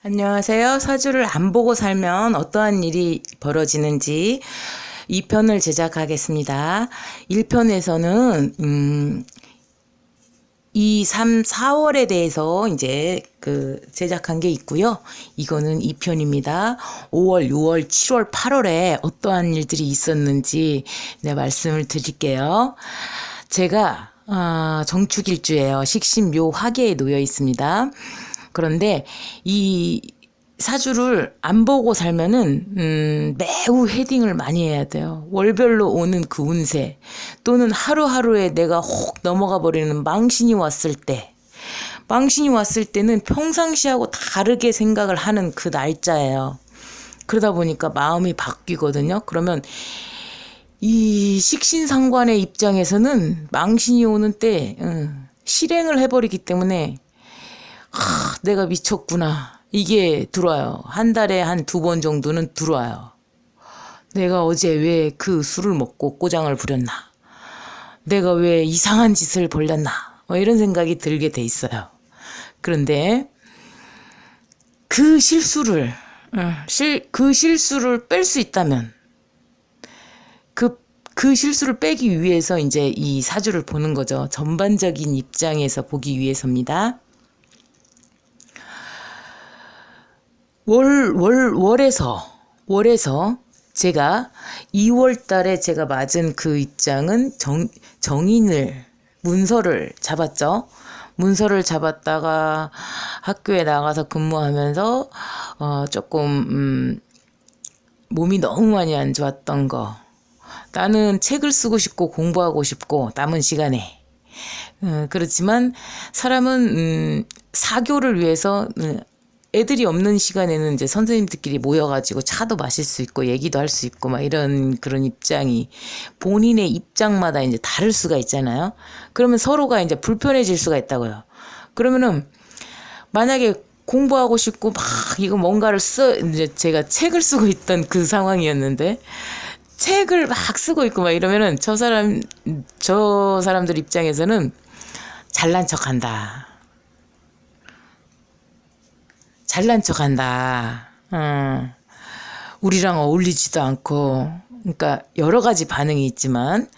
안녕하세요. 사주를 안 보고 살면 어떠한 일이 벌어지는지 2편을 제작하겠습니다. 1편에서는 2, 3, 4월에 대해서 이제 제작한 게 있고요. 이거는 2편입니다. 5월, 6월, 7월, 8월에 어떠한 일들이 있었는지 말씀을 드릴게요. 제가 정축일주예요. 식신묘 화계에 놓여 있습니다. 그런데 이 사주를 안 보고 살면은 매우 헤딩을 많이 해야 돼요. 월별로 오는 그 운세 또는 하루하루에 내가 혹 넘어가 버리는 망신이 왔을 때는 평상시하고 다르게 생각을 하는 그 날짜예요. 그러다 보니까 마음이 바뀌거든요. 그러면 이 식신상관의 입장에서는 망신이 오는 때 실행을 해버리기 때문에 내가 미쳤구나. 이게 들어와요. 한 달에 한 2번 정도는 들어와요. 내가 어제 왜 그 술을 먹고 꼬장을 부렸나. 내가 왜 이상한 짓을 벌렸나. 이런 생각이 들게 돼 있어요. 그런데 그 실수를 뺄 수 있다면 그 실수를 빼기 위해서 이제 이 사주를 보는 거죠. 전반적인 입장에서 보기 위해서입니다. 월에서 제가 2월 달에 제가 맞은 그 입장은 문서를 잡았죠. 문서를 잡았다가 학교에 나가서 근무하면서 조금 몸이 너무 많이 안 좋았던 거. 나는 책을 쓰고 싶고 공부하고 싶고 남은 시간에 그렇지만 사람은 사교를 위해서 애들이 없는 시간에는 이제 선생님들끼리 모여가지고 차도 마실 수 있고 얘기도 할 수 있고 막 이런 그런 입장이 본인의 입장마다 이제 다를 수가 있잖아요. 그러면 서로가 이제 불편해질 수가 있다고요. 그러면은 만약에 공부하고 싶고 막 이거 뭔가를 이제 제가 책을 쓰고 있던 그 상황이었는데 책을 막 쓰고 있고 막 이러면은 저 사람들 입장에서는 잘난 척한다. 우리랑 어울리지도 않고, 그러니까 여러 가지 반응이 있지만,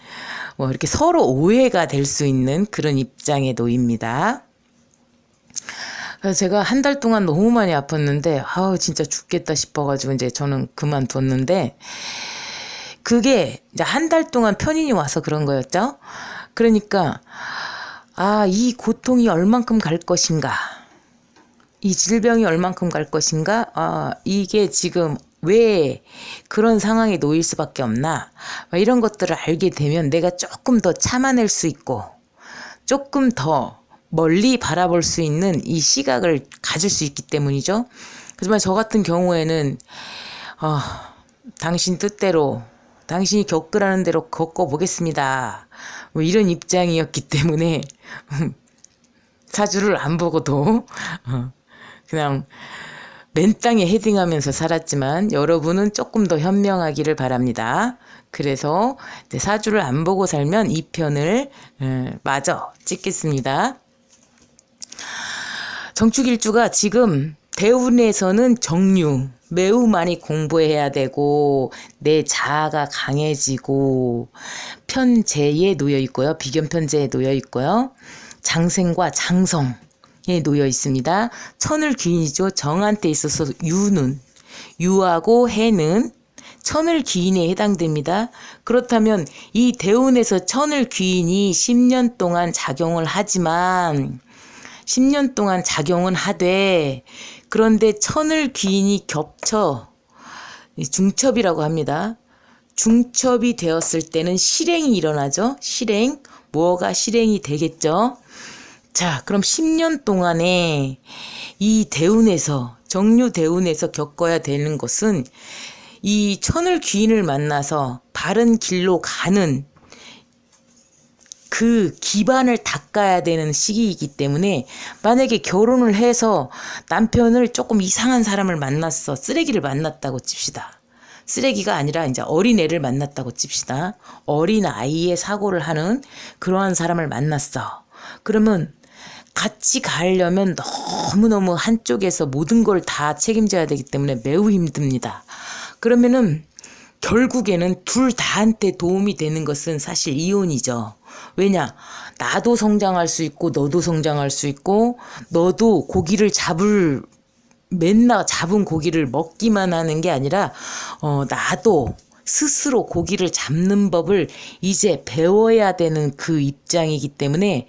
뭐 이렇게 서로 오해가 될 수 있는 그런 입장에 놓입니다. 그래서 제가 한 달 동안 너무 많이 아팠는데, 진짜 죽겠다 싶어가지고 이제 저는 그만뒀는데, 그게 이제 한 달 동안 편인이 와서 그런 거였죠. 그러니까, 이 고통이 얼만큼 갈 것인가. 이 질병이 얼만큼 갈 것인가? 이게 지금 왜 그런 상황에 놓일 수밖에 없나? 이런 것들을 알게 되면 내가 조금 더 참아낼 수 있고 조금 더 멀리 바라볼 수 있는 이 시각을 가질 수 있기 때문이죠. 하지만 저 같은 경우에는 당신 뜻대로 당신이 겪으라는 대로 겪어보겠습니다. 뭐 이런 입장이었기 때문에 사주를 안 보고도 그냥 맨 땅에 헤딩하면서 살았지만 여러분은 조금 더 현명하기를 바랍니다. 그래서 사주를 안 보고 살면 이 편을 마저 찍겠습니다. 정축일주가 지금 대운에서는 정유, 매우 많이 공부해야 되고 내 자아가 강해지고 편재에 놓여 있고요. 비견편재에 놓여 있고요. 장생과 장성 에 놓여 있습니다. 천을귀인이죠. 정한테 있어서 유하고 해는 천을귀인에 해당됩니다. 그렇다면 이 대운에서 천을귀인이 10년 동안 작용을 하지만 10년 동안 작용은 하되 그런데 천을귀인이 겹쳐 중첩이라고 합니다. 중첩이 되었을 때는 실행이 일어나죠. 뭐가 실행이 되겠죠. 자, 그럼 10년 동안에 이 정유 대운에서 겪어야 되는 것은 이 천을귀인을 만나서 바른 길로 가는 그 기반을 닦아야 되는 시기이기 때문에 만약에 결혼을 해서 남편을 조금 이상한 사람을 만났어. 쓰레기를 만났다고 칩시다. 쓰레기가 아니라 이제 어린애를 만났다고 칩시다. 어린 아이의 사고를 하는 그러한 사람을 만났어. 그러면 같이 가려면 너무너무 한쪽에서 모든 걸 다 책임져야 되기 때문에 매우 힘듭니다. 그러면은 결국에는 둘 다한테 도움이 되는 것은 사실 이혼이죠. 왜냐? 나도 성장할 수 있고 너도 성장할 수 있고 너도 고기를 맨날 잡은 고기를 먹기만 하는 게 아니라 나도 스스로 고기를 잡는 법을 이제 배워야 되는 그 입장이기 때문에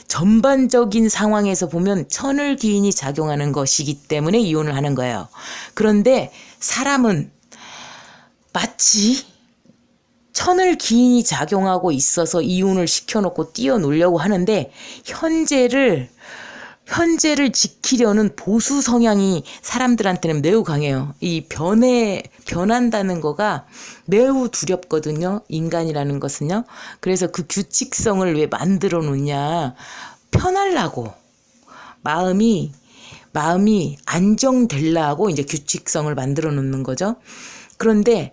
전반적인 상황에서 보면 천을기인이 작용하는 것이기 때문에 이혼을 하는 거예요. 그런데 사람은 마치 천을기인이 작용하고 있어서 이혼을 시켜놓고 뛰어놀려고 하는데 현재를 지키려는 보수 성향이 사람들한테는 매우 강해요. 이 변한다는 거가 매우 두렵거든요. 인간이라는 것은요. 그래서 그 규칙성을 왜 만들어 놓냐. 편하려고. 마음이 안정되려고 이제 규칙성을 만들어 놓는 거죠. 그런데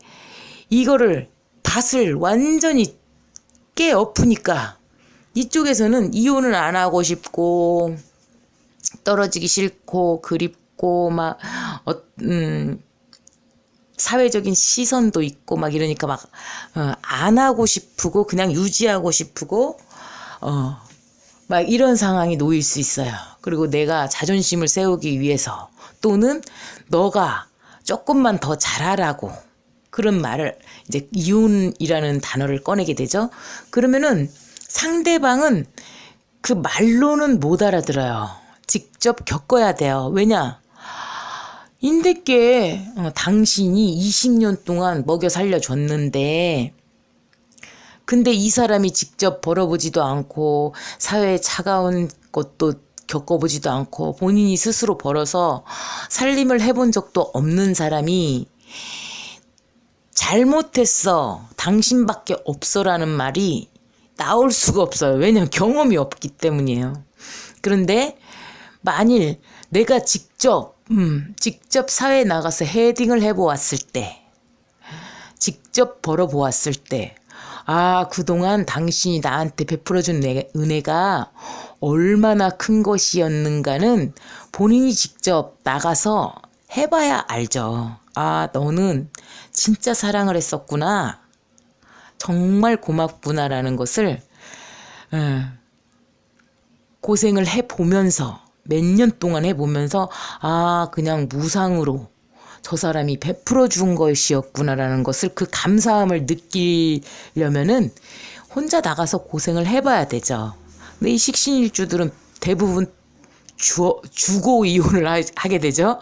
이거를 밭을 완전히 깨엎으니까 이쪽에서는 이혼을 안 하고 싶고 떨어지기 싫고 그립고 막 사회적인 시선도 있고 막 이러니까 막 안 하고 싶고 그냥 유지하고 싶고 막 이런 상황이 놓일 수 있어요. 그리고 내가 자존심을 세우기 위해서 또는 너가 조금만 더 잘하라고 그런 말을 이제 이혼이라는 단어를 꺼내게 되죠. 그러면은 상대방은 그 말로는 못 알아들어요. 직접 겪어야 돼요. 왜냐? 인대께 당신이 20년 동안 먹여 살려줬는데 근데 이 사람이 직접 벌어보지도 않고 사회에 차가운 것도 겪어보지도 않고 본인이 스스로 벌어서 살림을 해본 적도 없는 사람이 잘못했어. 당신밖에 없어라는 말이 나올 수가 없어요. 왜냐하면 경험이 없기 때문이에요. 그런데 만일 내가 직접 사회에 나가서 헤딩을 해보았을 때, 직접 벌어보았을 때, 그동안 당신이 나한테 베풀어준 은혜가 얼마나 큰 것이었는가는 본인이 직접 나가서 해봐야 알죠. 너는 진짜 사랑을 했었구나. 정말 고맙구나라는 것을 고생을 해보면서 몇 년 동안 해보면서 그냥 무상으로 저 사람이 베풀어 준 것이었구나라는 것을 그 감사함을 느끼려면은 혼자 나가서 고생을 해봐야 되죠. 근데 이 식신일주들은 대부분 주고 이혼을 하게 되죠.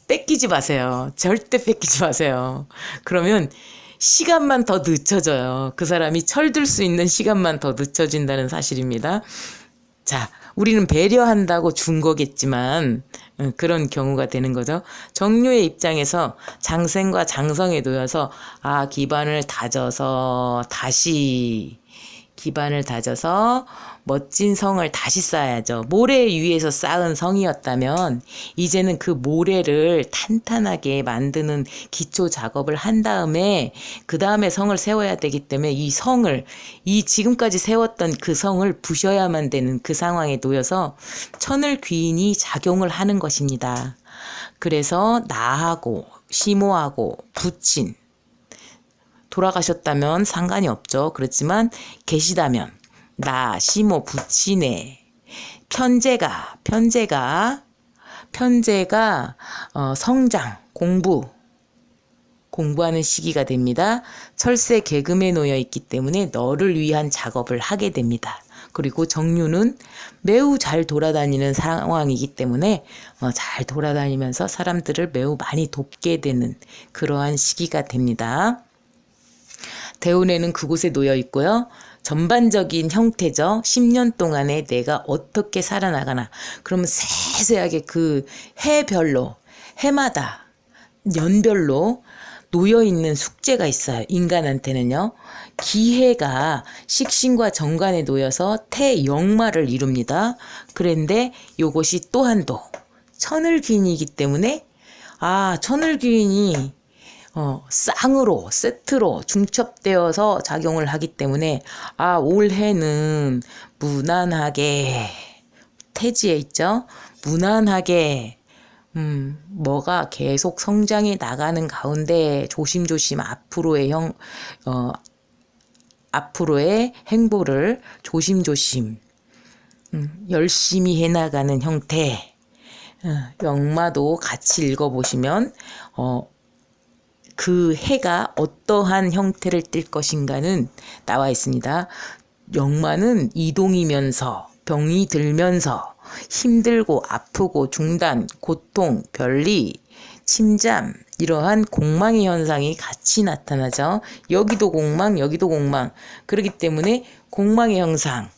뺏기지 마세요. 절대 뺏기지 마세요. 그러면 시간만 더 늦춰져요. 그 사람이 철들 수 있는 시간만 더 늦춰진다는 사실입니다. 자, 우리는 배려한다고 준 거겠지만 그런 경우가 되는 거죠. 정묘의 입장에서 장생과 장성에 놓여서 기반을 다져서 멋진 성을 다시 쌓아야죠. 모래 위에서 쌓은 성이었다면 이제는 그 모래를 탄탄하게 만드는 기초 작업을 한 다음에 그 다음에 성을 세워야 되기 때문에 이 지금까지 세웠던 그 성을 부셔야만 되는 그 상황에 놓여서 천을귀인이 작용을 하는 것입니다. 그래서 나하고 시모하고 부친 돌아가셨다면 상관이 없죠. 그렇지만 계시다면 나, 시모, 부친의 편제가 성장, 공부하는 시기가 됩니다. 철새 개금에 놓여 있기 때문에 너를 위한 작업을 하게 됩니다. 그리고 정유는 매우 잘 돌아다니는 상황이기 때문에 잘 돌아다니면서 사람들을 매우 많이 돕게 되는 그러한 시기가 됩니다. 대운에는 그곳에 놓여 있고요. 전반적인 형태죠. 10년 동안에 내가 어떻게 살아나가나. 그러면 세세하게 그 해마다, 년별로 놓여있는 숙제가 있어요. 인간한테는요. 기해가 식신과 정관에 놓여서 태영마를 이룹니다. 그런데 이것이 또한도 천을귀인이기 때문에 천을귀인이 쌍으로 세트로 중첩되어서 작용을 하기 때문에 올해는 무난하게 태지에 있죠. 무난하게 뭐가 계속 성장해 나가는 가운데 조심조심 앞으로의 행보를 조심조심 열심히 해나가는 형태. 역마도 같이 읽어보시면 그 해가 어떠한 형태를 띨 것인가는 나와 있습니다. 역마는 이동이면서 병이 들면서 힘들고 아프고 중단, 고통, 별리, 침잠 이러한 공망의 현상이 같이 나타나죠. 여기도 공망, 여기도 공망. 그렇기 때문에 공망의 현상,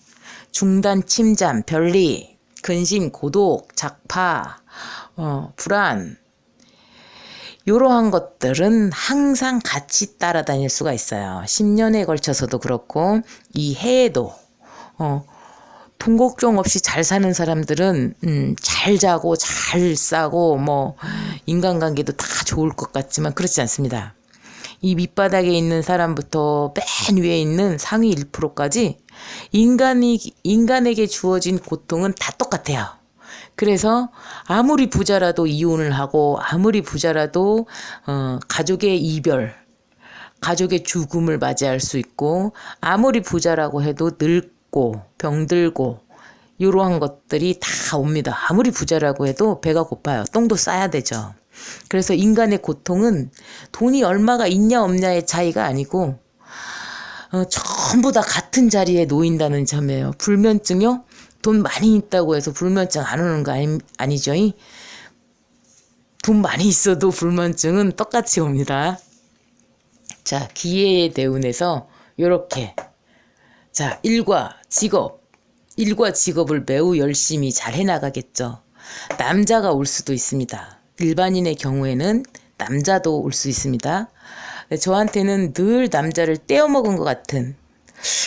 중단, 침잠, 별리, 근심, 고독, 작파, 불안 이러한 것들은 항상 같이 따라다닐 수가 있어요. 10년에 걸쳐서도 그렇고 이 해에도 돈 걱정 없이 잘 사는 사람들은 잘 자고 잘 싸고 뭐 인간관계도 다 좋을 것 같지만 그렇지 않습니다. 이 밑바닥에 있는 사람부터 맨 위에 있는 상위 1%까지 인간에게 주어진 고통은 다 똑같아요. 그래서 아무리 부자라도 이혼을 하고 아무리 부자라도 가족의 이별, 가족의 죽음을 맞이할 수 있고 아무리 부자라고 해도 늙고 병들고 이러한 것들이 다 옵니다. 아무리 부자라고 해도 배가 고파요. 똥도 싸야 되죠. 그래서 인간의 고통은 돈이 얼마가 있냐 없냐의 차이가 아니고 전부 다 같은 자리에 놓인다는 점이에요. 불면증요? 돈 많이 있다고 해서 불면증 안 오는 거 아니죠? 돈 많이 있어도 불면증은 똑같이 옵니다. 자, 기회의 대운에서 요렇게 자, 일과 직업을 매우 열심히 잘 해나가겠죠. 남자가 올 수도 있습니다. 일반인의 경우에는 남자도 올 수 있습니다. 저한테는 늘 남자를 떼어먹은 것 같은,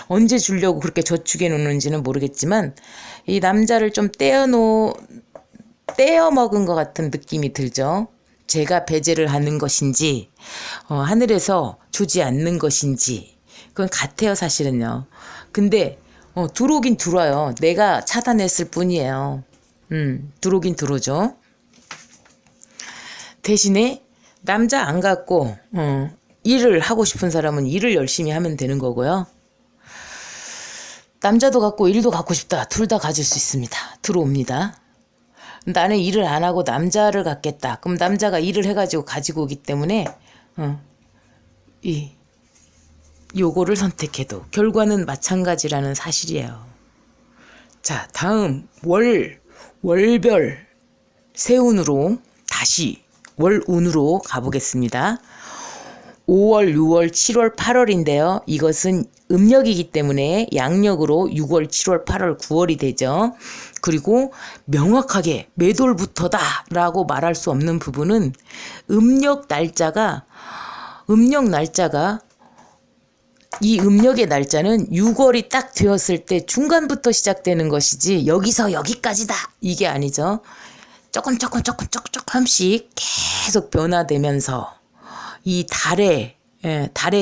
언제 주려고 그렇게 저축해 놓는지는 모르겠지만 이 남자를 좀 떼어먹은 것 같은 느낌이 들죠. 제가 배제를 하는 것인지 하늘에서 주지 않는 것인지 그건 같아요, 사실은요. 근데 들어오긴 들어와요. 내가 차단했을 뿐이에요. 들어오긴 들어오죠. 대신에 남자 안 갖고 일을 하고 싶은 사람은 일을 열심히 하면 되는 거고요. 남자도 갖고 일도 갖고 싶다. 둘 다 가질 수 있습니다. 들어옵니다. 나는 일을 안 하고 남자를 갖겠다. 그럼 남자가 일을 해가지고 가지고 오기 때문에 요거를 선택해도 결과는 마찬가지라는 사실이에요. 자, 다음 월별 세운으로 다시 월운으로 가보겠습니다. 5월, 6월, 7월, 8월인데요. 이것은 음력이기 때문에 양력으로 6월, 7월, 8월, 9월이 되죠. 그리고 명확하게 매돌부터다 라고 말할 수 없는 부분은 음력 날짜가 이 음력의 날짜는 6월이 딱 되었을 때 중간부터 시작되는 것이지 여기서 여기까지다 이게 아니죠. 조금씩 계속 변화되면서 이 달의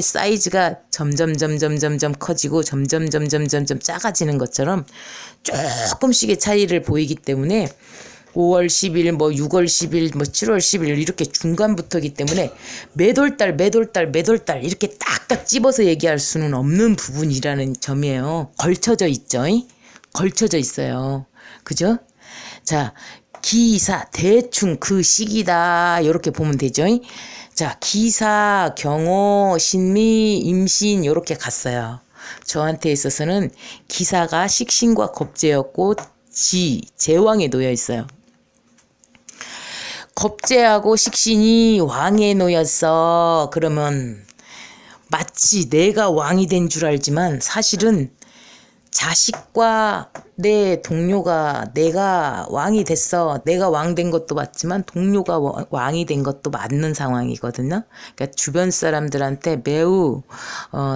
사이즈가 점점 커지고 점점 작아지는 것처럼 조금씩의 차이를 보이기 때문에 5월 10일, 6월 10일, 7월 10일 이렇게 중간부터이기 때문에 매돌달 이렇게 딱딱 집어서 얘기할 수는 없는 부분이라는 점이에요. 걸쳐져 있죠. 걸쳐져 있어요. 그죠? 자, 기사 대충 그 시기다 이렇게 보면 되죠. 자, 기사, 경호, 신미, 임신 이렇게 갔어요. 저한테 있어서는 기사가 식신과 겁재였고 제왕에 놓여 있어요. 겁재하고 식신이 왕에 놓였어. 그러면 마치 내가 왕이 된 줄 알지만 사실은 자식과 내 동료가 내가 왕이 됐어. 내가 왕 된 것도 맞지만 동료가 왕이 된 것도 맞는 상황이거든요. 그러니까 주변 사람들한테 매우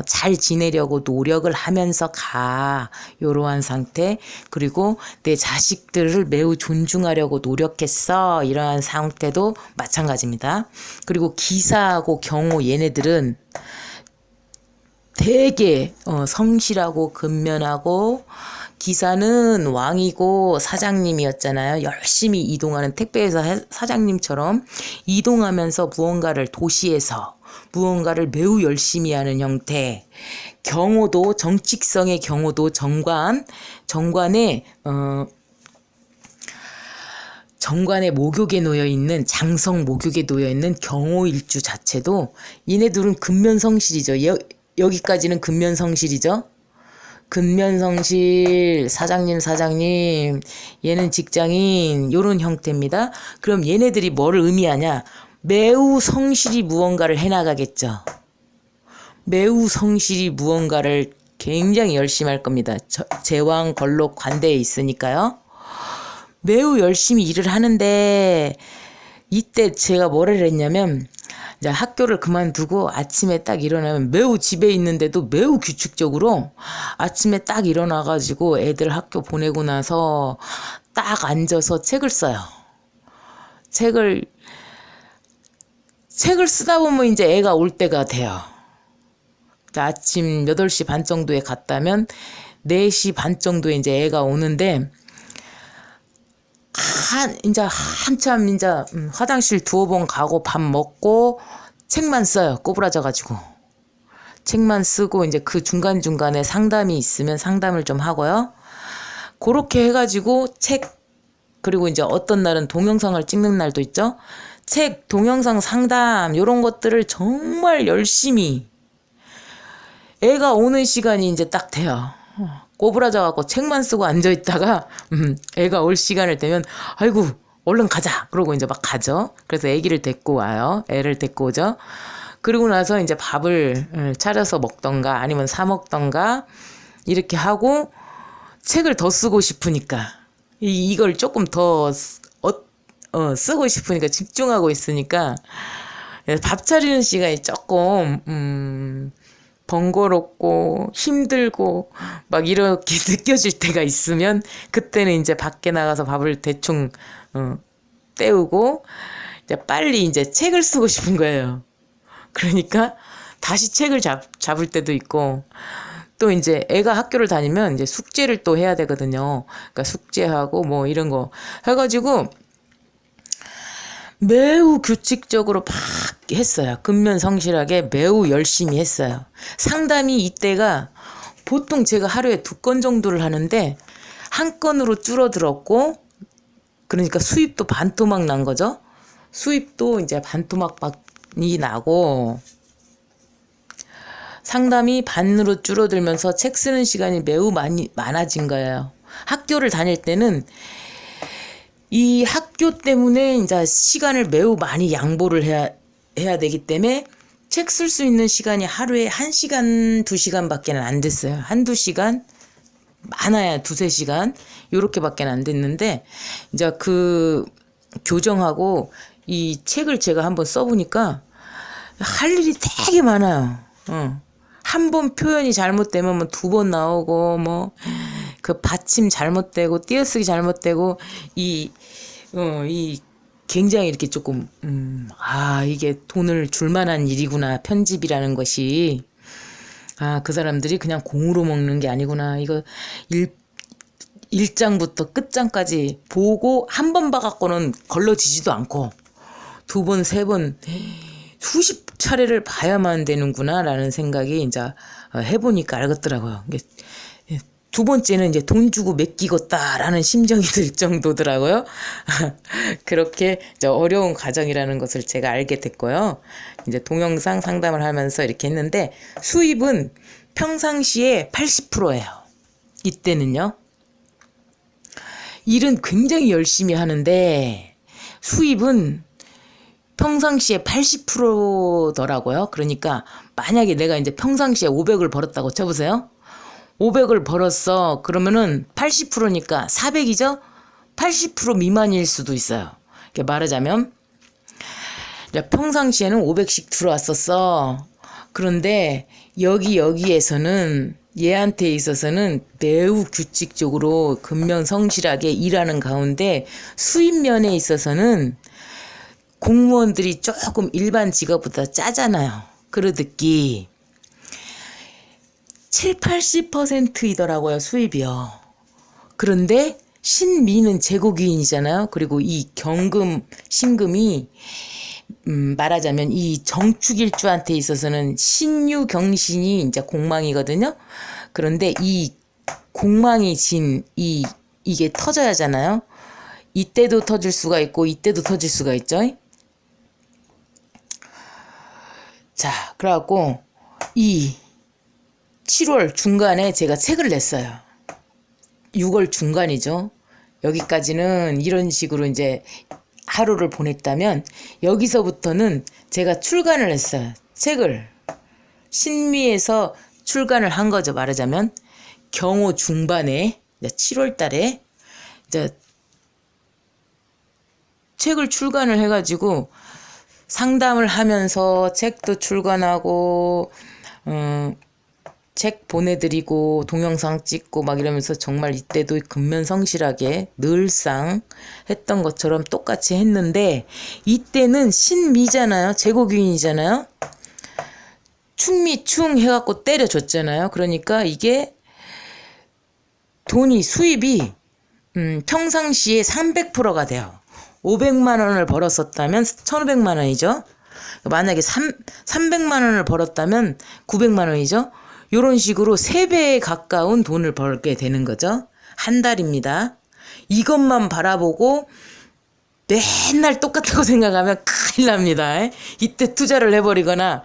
잘 지내려고 노력을 하면서 가. 이러한 상태. 그리고 내 자식들을 매우 존중하려고 노력했어. 이러한 상태도 마찬가지입니다. 그리고 기사하고 경호 얘네들은 되게 성실하고 근면하고 기사는 왕이고 사장님이었잖아요. 열심히 이동하는 택배회사 사장님처럼 이동하면서 무언가를 도시에서 무언가를 매우 열심히 하는 형태. 경호도 정직성의 경호도 정관의 목욕에 놓여 있는 장성 목욕에 놓여 있는 경호일주 자체도 얘네들은 근면성실이죠. 여기까지는 근면성실이죠. 근면성실 사장님 얘는 직장인 요런 형태입니다. 그럼 얘네들이 뭐를 의미하냐? 매우 성실히 무언가를 해나가겠죠. 매우 성실히 무언가를 굉장히 열심히 할 겁니다. 제왕 걸록 관대에 있으니까요. 매우 열심히 일을 하는데 이때 제가 뭐를 했냐면 이제 학교를 그만두고 아침에 딱 일어나면 매우 집에 있는데도 매우 규칙적으로 아침에 딱 일어나가지고 애들 학교 보내고 나서 딱 앉아서 책을 써요. 책을 쓰다 보면 이제 애가 올 때가 돼요. 아침 8시 반 정도에 갔다면 4시 반 정도에 이제 애가 오는데 한참 화장실 2번 가고 밥 먹고 책만 써요. 꼬부라져가지고. 책만 쓰고 이제 그 중간중간에 상담이 있으면 상담을 좀 하고요. 그렇게 해가지고 그리고 이제 어떤 날은 동영상을 찍는 날도 있죠. 책, 동영상 상담 이런 것들을 정말 열심히 애가 오는 시간이 이제 딱 돼요. 꼬부라져갖고 책만 쓰고 앉아있다가 애가 올 시간을 되면 아이고 얼른 가자 그러고 이제 막 가죠. 그래서 애기를 데리고 와요. 애를 데리고 오죠. 그리고 나서 이제 밥을 차려서 먹던가 아니면 사 먹던가 이렇게 하고 책을 더 쓰고 싶으니까 이걸 조금 더 쓰고 싶으니까 집중하고 있으니까 밥 차리는 시간이 조금 번거롭고 힘들고 막 이렇게 느껴질 때가 있으면 그때는 이제 밖에 나가서 밥을 대충 때우고 이제 빨리 이제 책을 쓰고 싶은 거예요. 그러니까 다시 책을 잡을 때도 있고 또 이제 애가 학교를 다니면 이제 숙제를 또 해야 되거든요. 그러니까 숙제하고 뭐 이런 거 해가지고 매우 규칙적으로 막 했어요. 근면성실하게 매우 열심히 했어요. 상담이 이때가 보통 제가 하루에 2건 정도를 하는데 한 건으로 줄어들었고 그러니까 수입도 반토막 난 거죠. 수입도 이제 반토막이 나고 상담이 반으로 줄어들면서 책 쓰는 시간이 매우 많아진 거예요. 학교를 다닐 때는 이 학교 때문에 이제 시간을 매우 많이 양보를 해야 되기 때문에 책 쓸 수 있는 시간이 하루에 1시간, 2시간밖에 안 됐어요. 1-2시간? 많아야 2-3시간? 요렇게밖에 안 됐는데 이제 그 교정하고 이 책을 제가 한번 써보니까 할 일이 되게 많아요. 한 번 표현이 잘못되면 뭐 2번 나오고 뭐 그 받침 잘못되고 띄어쓰기 잘못되고 이 굉장히 이렇게 조금 이게 돈을 줄 만한 일이구나 편집이라는 것이 그 사람들이 그냥 공으로 먹는 게 아니구나 이거 1장부터 끝장까지 보고 한 번 봐갖고는 걸러지지도 않고 2번, 3번 수십 차례를 봐야만 되는구나 라는 생각이 이제 해보니까 알겠더라고요. 2번째는 이제 돈 주고 맡기겠다라는 심정이 들 정도더라고요. 그렇게 이제 어려운 과정이라는 것을 제가 알게 됐고요. 이제 동영상 상담을 하면서 이렇게 했는데 수입은 평상시에 80%예요. 이때는요. 일은 굉장히 열심히 하는데 수입은 평상시에 80%더라고요. 그러니까 만약에 내가 이제 평상시에 500을 벌었다고 쳐보세요. 500을 벌었어. 그러면은 80%니까 400이죠? 80% 미만일 수도 있어요. 이렇게 말하자면 평상시에는 500씩 들어왔었어. 그런데 여기에서는 얘한테 있어서는 매우 규칙적으로 근면성실하게 일하는 가운데 수입면에 있어서는 공무원들이 조금 일반 직업보다 짜잖아요. 그러듯이 70-80%이더라고요. 수입이요. 그런데 신미는 제국인이잖아요. 그리고 이 경금, 신금이 말하자면 이 정축일주한테 있어서는 신유경신이 이제 공망이거든요. 그런데 이 공망이 진 이게 터져야 하잖아요. 이때도 터질 수가 있고 이때도 터질 수가 있죠. 자, 그래갖고 이 7월 중간에 제가 책을 냈어요. 6월 중간이죠. 여기까지는 이런 식으로 이제 하루를 보냈다면 여기서부터는 제가 출간을 했어요. 책을 신미에서 출간을 한 거죠. 말하자면 경호 중반에 7월 달에 이제 책을 출간을 해가지고 상담을 하면서 책도 출간하고 책 보내드리고 동영상 찍고 막 이러면서 정말 이때도 근면성실하게 늘상 했던 것처럼 똑같이 했는데 이때는 신미잖아요. 제국인이잖아요. 충미충 해갖고 때려줬잖아요. 그러니까 이게 돈이 수입이 평상시에 300%가 돼요. 500만 원을 벌었었다면 1,500만 원이죠. 만약에 300만 원을 벌었다면 900만 원이죠. 이런 식으로 3배에 가까운 돈을 벌게 되는 거죠. 한 달입니다. 이것만 바라보고 맨날 똑같다고 생각하면 큰일 납니다. 이때 투자를 해버리거나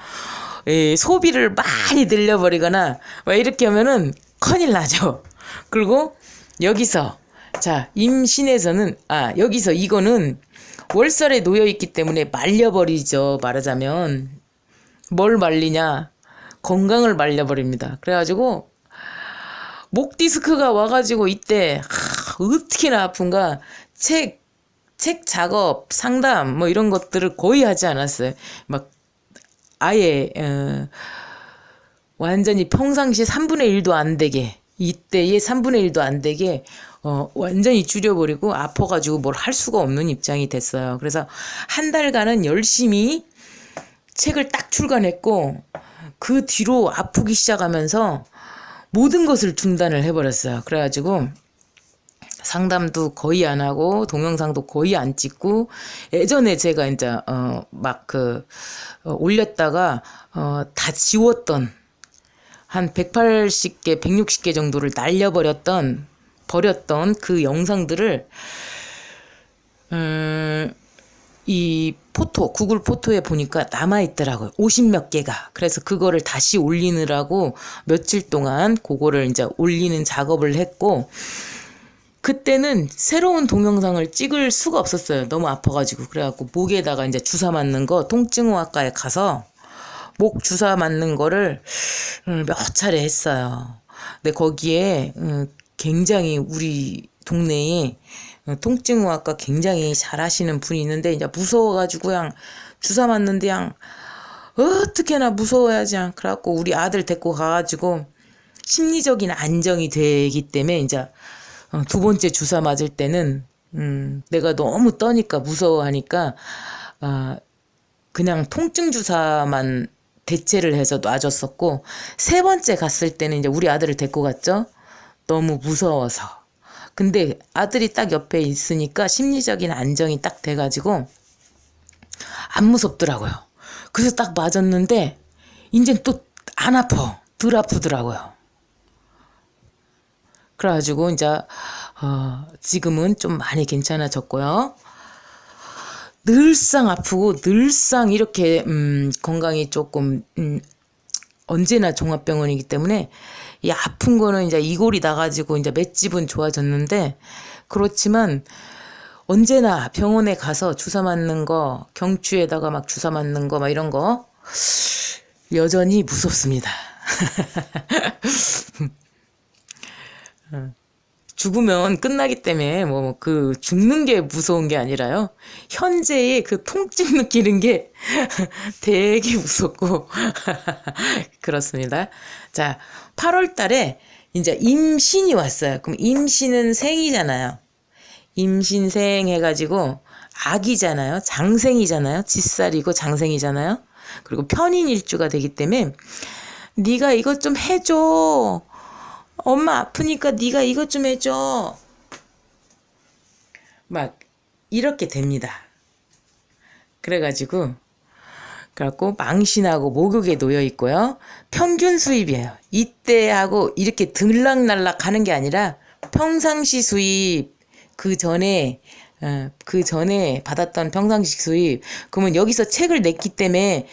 소비를 많이 늘려버리거나 이렇게 하면은 큰일 나죠. 그리고 여기서 자 임신에서는 여기서 이거는 월살에 놓여있기 때문에 말려버리죠. 말하자면 뭘 말리냐, 건강을 말려버립니다. 그래가지고 목 디스크가 와가지고 이때 어떻게나 아픈가 책 작업, 상담 뭐 이런 것들을 거의 하지 않았어요. 막 아예 완전히 평상시 3분의 1도 안 되게 이때의 3분의 1도 안 되게 완전히 줄여버리고 아파가지고 뭘 할 수가 없는 입장이 됐어요. 그래서 한 달간은 열심히 책을 딱 출간했고 그 뒤로 아프기 시작하면서 모든 것을 중단을 해버렸어요. 그래가지고 상담도 거의 안 하고 동영상도 거의 안 찍고 예전에 제가 이제 올렸다가 다 지웠던 한 180개, 160개 정도를 버렸던 그 영상들을 이 구글 포토에 보니까 남아있더라고요. 50몇 개가. 그래서 그거를 다시 올리느라고 며칠 동안 그거를 이제 올리는 작업을 했고, 그때는 새로운 동영상을 찍을 수가 없었어요. 너무 아파가지고. 그래갖고 목에다가 이제 주사 맞는 거, 통증의학과에 가서 목 주사 맞는 거를 몇 차례 했어요. 근데 거기에 굉장히 우리 동네에 통증의학과 굉장히 잘하시는 분이 있는데 이제 무서워가지고 그냥 주사 맞는데 그냥 어떻게나 무서워야지. 그래갖고 우리 아들 데리고 가가지고 심리적인 안정이 되기 때문에 이제 두 번째 주사 맞을 때는 내가 너무 떠니까 무서워하니까 그냥 통증 주사만 대체를 해서 놔줬었고, 세 번째 갔을 때는 이제 우리 아들을 데리고 갔죠. 너무 무서워서. 근데 아들이 딱 옆에 있으니까 심리적인 안정이 딱 돼가지고 안 무섭더라고요. 그래서 딱 맞았는데 이제 또 안 아파. 덜 아프더라고요. 그래가지고 이제 지금은 좀 많이 괜찮아졌고요. 늘상 아프고 늘상 이렇게 건강이 조금 언제나 종합병원이기 때문에 이 아픈 거는 이제 이골이 나가지고 이제 맷집은 좋아졌는데, 그렇지만 언제나 병원에 가서 주사 맞는 거, 경추에다가 막 주사 맞는 거 막 이런 거 여전히 무섭습니다. 죽으면 끝나기 때문에 죽는 게 무서운 게 아니라요. 현재의 그 통증 느끼는 게 되게 무섭고 그렇습니다. 자, 8월 달에 이제 임신이 왔어요. 그럼 임신은 생이잖아요. 임신생 해가지고 아기잖아요. 장생이잖아요. 짓살이고 장생이잖아요. 그리고 편인일주가 되기 때문에 네가 이것 좀 해줘. 엄마 아프니까 네가 이것 좀 해줘. 막 이렇게 됩니다. 그래갖고 망신하고 목욕에 놓여 있고요. 평균 수입이에요. 이때하고 이렇게 들락날락 하는 게 아니라 평상시 수입 그 전에 받았던 평상시 수입. 그러면 여기서 책을 냈기 때문에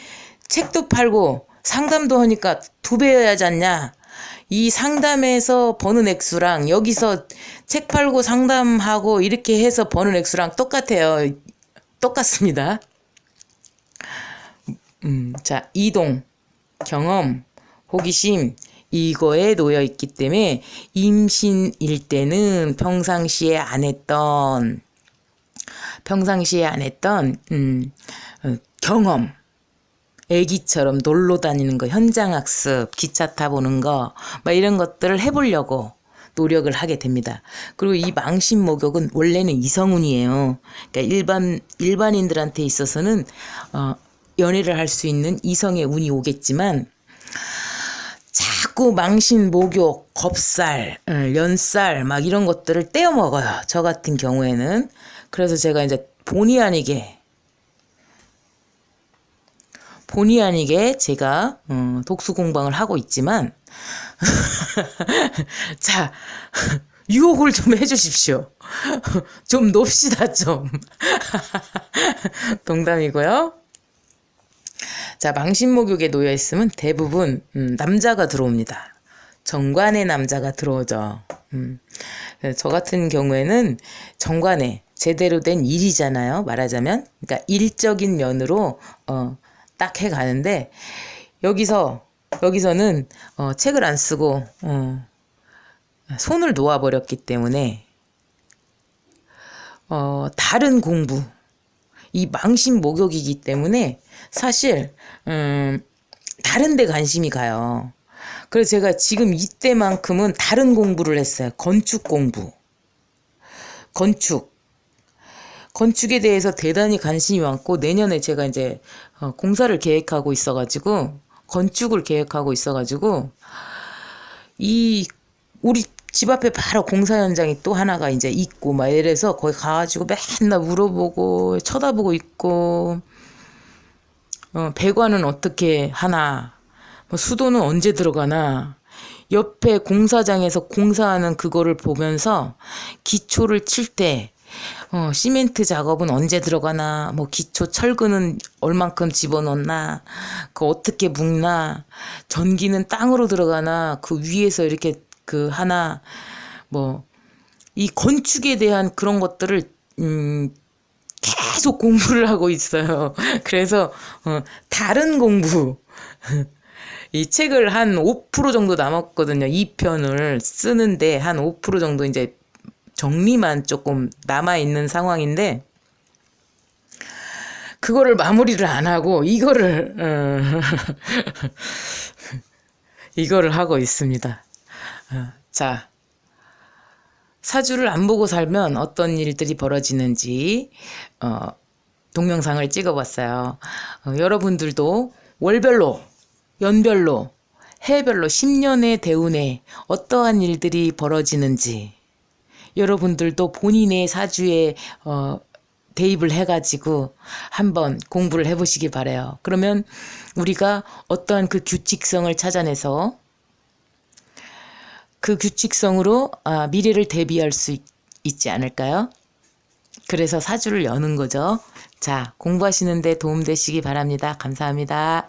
책도 팔고 상담도 하니까 2배여야지 않냐. 이 상담에서 버는 액수랑 여기서 책 팔고 상담하고 이렇게 해서 버는 액수랑 똑같아요. 똑같습니다. 자, 이동, 경험, 호기심, 이거에 놓여 있기 때문에 임신일 때는 평상시에 안 했던 경험, 애기처럼 놀러 다니는 거, 현장 학습, 기차 타보는 거, 막 이런 것들을 해보려고 노력을 하게 됩니다. 그리고 이 망신 목욕은 원래는 이성운이에요. 그러니까 일반인들한테 있어서는 연애를 할 수 있는 이성의 운이 오겠지만 자꾸 망신 목욕, 겁살, 연살 막 이런 것들을 떼어 먹어요. 저 같은 경우에는. 그래서 제가 이제 본의 아니게 제가 독수 공방을 하고 있지만 자, 유혹을 좀 해주십시오. 좀 놉시다 좀. 농담이고요. 자, 망신 목욕에 놓여 있으면 대부분 남자가 들어옵니다. 정관의 남자가 들어오죠. 저 같은 경우에는 정관에 제대로 된 일이잖아요. 말하자면. 그러니까 일적인 면으로 딱 해가는데 여기서는 책을 안 쓰고 손을 놓아버렸기 때문에 다른 공부, 이 망신 목욕이기 때문에 사실 다른 데 관심이 가요. 그래서 제가 지금 이때만큼은 다른 공부를 했어요. 건축 공부. 건축에 대해서 대단히 관심이 많고 내년에 제가 이제 공사를 계획하고 있어가지고 건축을 계획하고 있어가지고 우리 집 앞에 바로 공사 현장이 또 하나가 이제 있고 막 이래서 거기 가가지고 맨날 물어보고 쳐다보고 있고 배관은 어떻게 하나 뭐 수도는 언제 들어가나 옆에 공사장에서 공사하는 그거를 보면서 기초를 칠 때 시멘트 작업은 언제 들어가나 뭐 기초 철근은 얼만큼 집어넣나 그 어떻게 묶나 전기는 땅으로 들어가나 그 위에서 이렇게 그 하나 뭐 이 건축에 대한 그런 것들을 계속 공부를 하고 있어요. 그래서 다른 공부 이 책을 한 5% 정도 남았거든요. 2편을 쓰는데 한 5% 정도 이제 정리만 조금 남아있는 상황인데 그거를 마무리를 안 하고 이거를 하고 있습니다. 자, 사주를 안 보고 살면 어떤 일들이 벌어지는지 동영상을 찍어봤어요. 여러분들도 월별로, 연별로, 해별로 10년의 대운에 어떠한 일들이 벌어지는지 여러분들도 본인의 사주에 대입을 해가지고 한번 공부를 해보시기 바라요. 그러면 우리가 어떠한 그 규칙성을 찾아내서 그 규칙성으로 미래를 대비할 수 있지 않을까요? 그래서 사주를 여는 거죠. 자, 공부하시는데 도움되시기 바랍니다. 감사합니다.